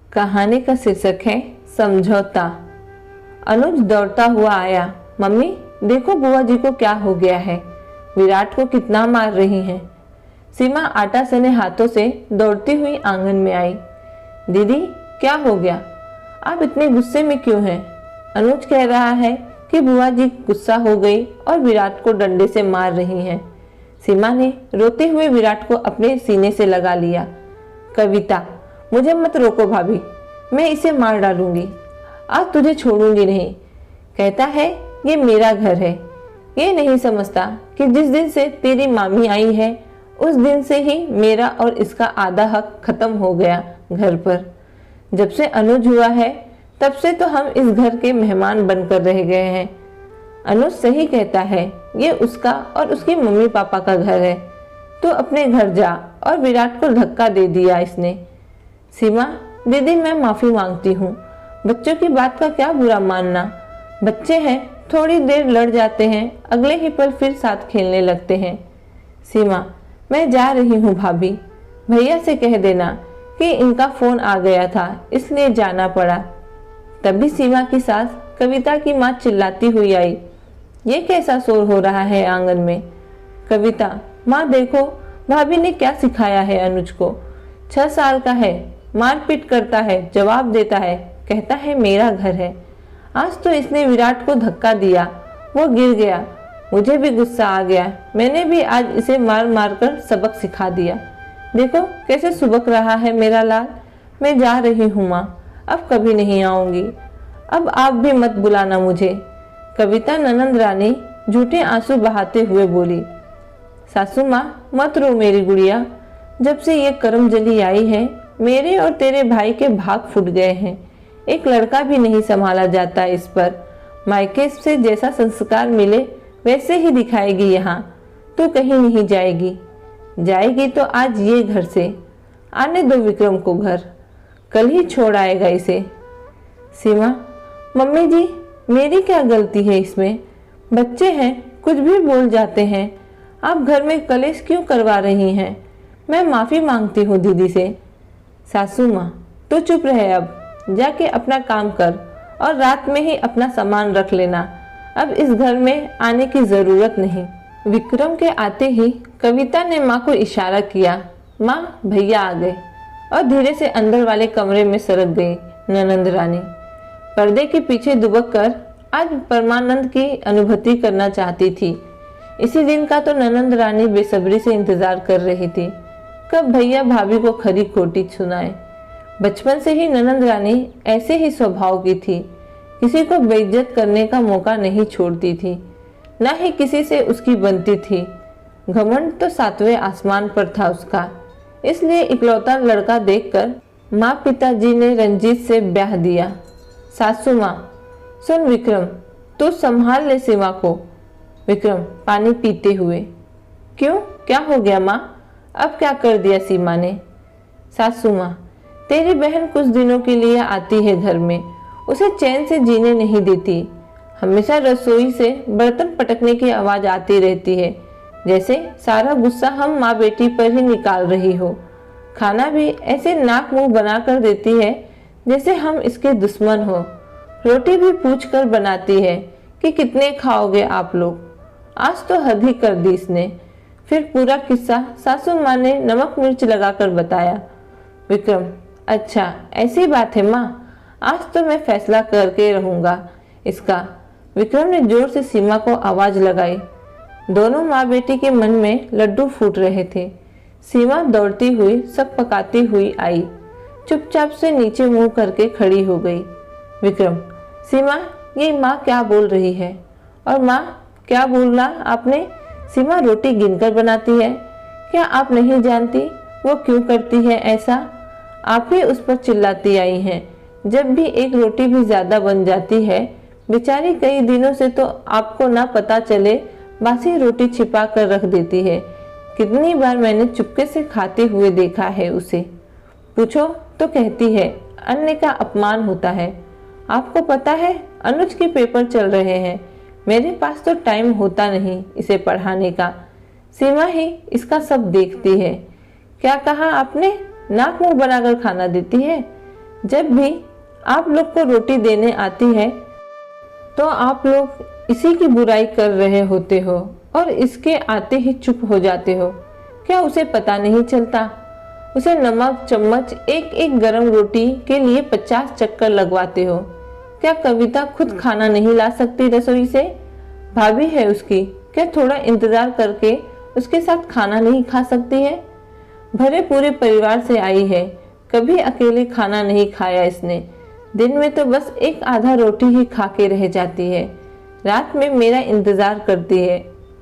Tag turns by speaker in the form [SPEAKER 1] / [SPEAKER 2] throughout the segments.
[SPEAKER 1] कहानी का शीर्षक है समझौता। अनुज दौड़ता हुआ आया। मम्मी देखो बुआ जी को क्या हो गया है, विराट को कितना मार रही हैं। सीमा आटा सने हाथों से दौड़ती हुई आंगन में आई। दीदी क्या हो गया, आप इतने गुस्से में क्यों हैं? अनुज कह रहा है कि बुआ जी गुस्सा हो गई और विराट को डंडे से मार रही हैं। सीमा ने रोते हुए विराट को अपने सीने से लगा लिया। कविता मुझे मत रोको भाभी, मैं इसे मार डालूंगी, आज तुझे छोड़ूंगी नहीं। कहता है ये मेरा घर है। ये नहीं समझता कि जिस दिन से तेरी मामी आई है उस दिन से ही मेरा और इसका आधा हक खत्म हो गया घर पर। जब से अनुज हुआ है तब से तो हम इस घर के मेहमान बनकर रह गए हैं। अनुज सही कहता है, ये उसका और उसकी मम्मी पापा का घर है। तो अपने घर जा। और विराट को धक्का दे दिया इसने। सीमा दीदी मैं माफी मांगती हूँ, बच्चों की बात का क्या बुरा मानना। बच्चे हैं, थोड़ी देर लड़ जाते हैं, अगले ही पल फिर साथ खेलने लगते हैं। सीमा मैं जा रही हूँ भाभी, भैया से कह देना कि इनका फोन आ गया था इसलिए जाना पड़ा। तभी सीमा की सास कविता की माँ चिल्लाती हुई आई। ये कैसा शोर हो रहा है आंगन में? कविता माँ देखो भाभी ने क्या सिखाया है अनुज को। 6 साल का है, मारपीट करता है, जवाब देता है, कहता है मेरा घर है। आज तो इसने विराट को धक्का दिया, वो गिर गया, मुझे भी गुस्सा आ गया। मैंने भी आज इसे मार मार कर सबक सिखा दिया। देखो कैसे सुबक रहा है मेरा लाल। मैं जा रही हूँ माँ, अब कभी नहीं आऊंगी। अब आप भी मत बुलाना मुझे। कविता ननंद रानी झूठे आंसू बहाते हुए बोली। सासू माँ मत रो मेरी गुड़िया, जब से ये करमजली आई है मेरे और तेरे भाई के भाग फूट गए हैं। एक लड़का भी नहीं संभाला जाता इस पर। मायके से जैसा संस्कार मिले वैसे ही दिखाएगी यहाँ। तू कहीं नहीं जाएगी, जाएगी तो आज ये घर से। आने दो विक्रम को घर, कल ही छोड़ आएगा इसे। सीमा मम्मी जी मेरी क्या गलती है इसमें? बच्चे हैं, कुछ भी बोल जाते हैं। आप घर में कलेश क्यों करवा रही हैं? मैं माफ़ी मांगती हूँ दीदी से। सासू माँ तो चुप रहे, अब जाके अपना काम कर और रात में ही अपना सामान रख लेना। अब इस घर में आने की ज़रूरत नहीं। विक्रम के आते ही कविता ने माँ को इशारा किया। माँ भैया आ गए और धीरे से अंदर वाले कमरे में सरक गई ननंद रानी। पर्दे के पीछे दुबक कर आज परमानंद की अनुभूति करना चाहती थी। इसी दिन का तो ननंद रानी बेसब्री से इंतजार कर रही थी, कब भैया भाभी को खरी खोटी सुनाए। बचपन से ही ननंद रानी ऐसे ही स्वभाव की थी, किसी को बेइज्जत करने का मौका नहीं छोड़ती थी, ना ही किसी से उसकी बनती थी। घमंड तो 7वें आसमान पर था उसका, इसलिए इकलौता लड़का देखकर माँ पिताजी ने रंजीत से ब्याह दिया। सासू माँ सुन विक्रम, तू संभाल ले सीमा को। विक्रम पानी पीते हुए, क्यों क्या हो गया माँ? अब क्या कर दिया सीमा ने? सासू माँ तेरी बहन कुछ दिनों के लिए आती है घर में, उसे चैन से जीने नहीं देती। हमेशा रसोई से बर्तन पटकने की आवाज आती रहती है, जैसे सारा गुस्सा हम माँ बेटी पर ही निकाल रही हो। खाना भी ऐसे नाक मुंह बना कर देती है जैसे हम इसके दुश्मन हो। रोटी भी पूछ कर बनाती है कि कितने खाओगे आप लोग। आज तो हद ही कर दी इसने। फिर पूरा किस्सा सासू माँ ने नमक मिर्च लगाकर बताया। विक्रम अच्छा ऐसी बात है माँ, आज तो मैं फैसला करके रहूंगा इसका। विक्रम ने जोर से सीमा को आवाज लगाई। दोनों माँ बेटी के मन में लड्डू फूट रहे थे। सीमा दौड़ती हुई सब पकाती हुई आई, चुपचाप से नीचे मुंह करके खड़ी हो गई। विक्रम सीमा ये माँ क्या बोल रही है? और माँ क्या बोला आपने? सीमा रोटी गिनकर बनाती है, क्या आप नहीं जानती वो क्यों करती है ऐसा? आप ही उस पर चिल्लाती आई हैं। जब भी एक रोटी भी ज्यादा बन जाती है, बेचारी कई दिनों से तो आपको ना पता चले बासी रोटी छिपा कर रख देती है। कितनी बार मैंने चुपके से खाते हुए देखा है उसे। पूछो तो कहती है अन्य का अपमान होता है। आपको पता है अनुज के पेपर चल रहे हैं, मेरे पास तो टाइम होता नहीं इसे पढ़ाने का। सीमा ही इसका सब देखती है। क्या कहा आपने? नाक मुंह बनाकर खाना देती है। जब भी आप लोग को रोटी देने आती है तो आप लोग इसी की बुराई कर रहे होते हो और इसके आते ही चुप हो जाते हो। क्या उसे पता नहीं चलता? उसे नमक चम्मच एक एक गरम रोटी के लिए 50 चक्कर लगवाते हो। क्या कविता खुद खाना नहीं ला सकती रसोई से? भाभी है उसकी, क्या थोड़ा इंतजार करके उसके साथ खाना नहीं खा सकती है? भरे पूरे परिवार से आई है, कभी अकेले खाना नहीं खाया इसने। दिन में तो बस एक आधा रोटी ही खा के रह जाती है। रात में मेरा इंतजार करती है।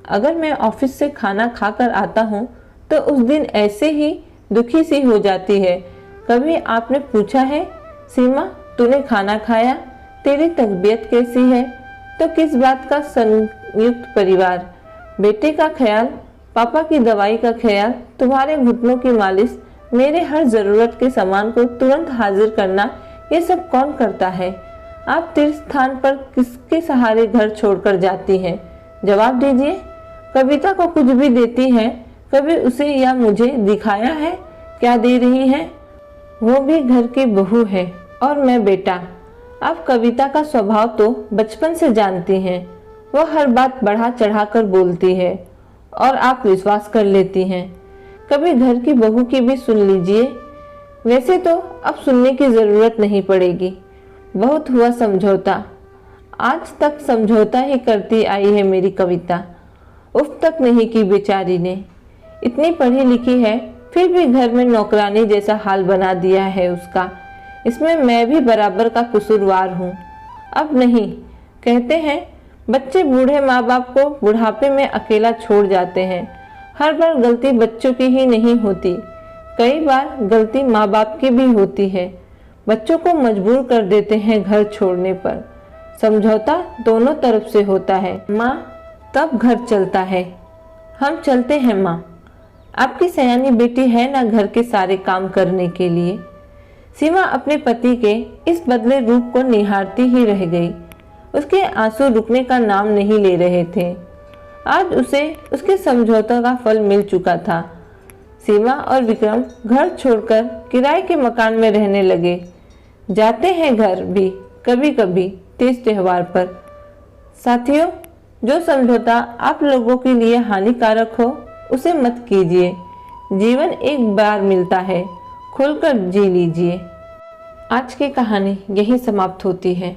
[SPEAKER 1] अगर मैं ऑफिस से खाना खाकर आता हूँ तो उस दिन ऐसे ही दुखी सी हो जाती है। कभी आपने पूछा है, सीमा तूने खाना खाया, तेरी तबीयत कैसी है? तो किस बात का संयुक्त परिवार, बेटे का ख्याल, पापा की दवाई का ख्याल, तुम्हारे घुटनों की मालिश, मेरे हर जरूरत के सामान को तुरंत हाजिर करना, ये सब कौन करता है? आप तीर्थ स्थान पर किसके सहारे घर छोड़कर जाती हैं? जवाब दीजिए। कविता को कुछ भी देती हैं, कभी उसे या मुझे दिखाया है? क्या दे रही है? वो भी घर की बहू है और मैं बेटा। आप कविता का स्वभाव तो बचपन से जानती हैं। वो हर बात बढ़ा चढ़ा कर बोलती है और आप विश्वास कर लेती हैं। कभी घर की बहू की भी सुन लीजिए। वैसे तो अब सुनने की जरूरत नहीं पड़ेगी। बहुत हुआ समझौता, आज तक समझौता ही करती आई है मेरी कविता। उफ तक नहीं की बेचारी ने। इतनी पढ़ी लिखी है फिर भी घर में नौकरानी जैसा हाल बना दिया है उसका। इसमें मैं भी बराबर का कसूरवार हूँ। अब नहीं, कहते हैं बच्चे बूढ़े माँ बाप को बुढ़ापे में अकेला छोड़ जाते हैं। हर बार गलती बच्चों की ही नहीं होती, कई बार गलती माँ बाप की भी होती है। बच्चों को मजबूर कर देते हैं घर छोड़ने पर। समझौता दोनों तरफ से होता है माँ, तब घर चलता है। हम चलते हैं माँ। आपकी सयानी बेटी है ना घर के सारे काम करने के लिए। सीमा अपने पति के इस बदले रूप को निहारती ही रह गई। उसके आंसू रुकने का नाम नहीं ले रहे थे। आज उसे उसके समझौता का फल मिल चुका था। सीमा और विक्रम घर छोड़कर किराए के मकान में रहने लगे। जाते हैं घर भी कभी कभी तीज त्योहार पर। साथियों, जो समझौता आप लोगों के लिए हानिकारक हो उसे मत कीजिए। जीवन एक बार मिलता है, खुलकर जी लीजिए। आज की कहानी यही समाप्त होती है।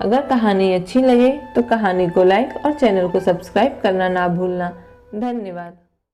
[SPEAKER 1] अगर कहानी अच्छी लगे तो कहानी को लाइक और चैनल को सब्सक्राइब करना ना भूलना। धन्यवाद।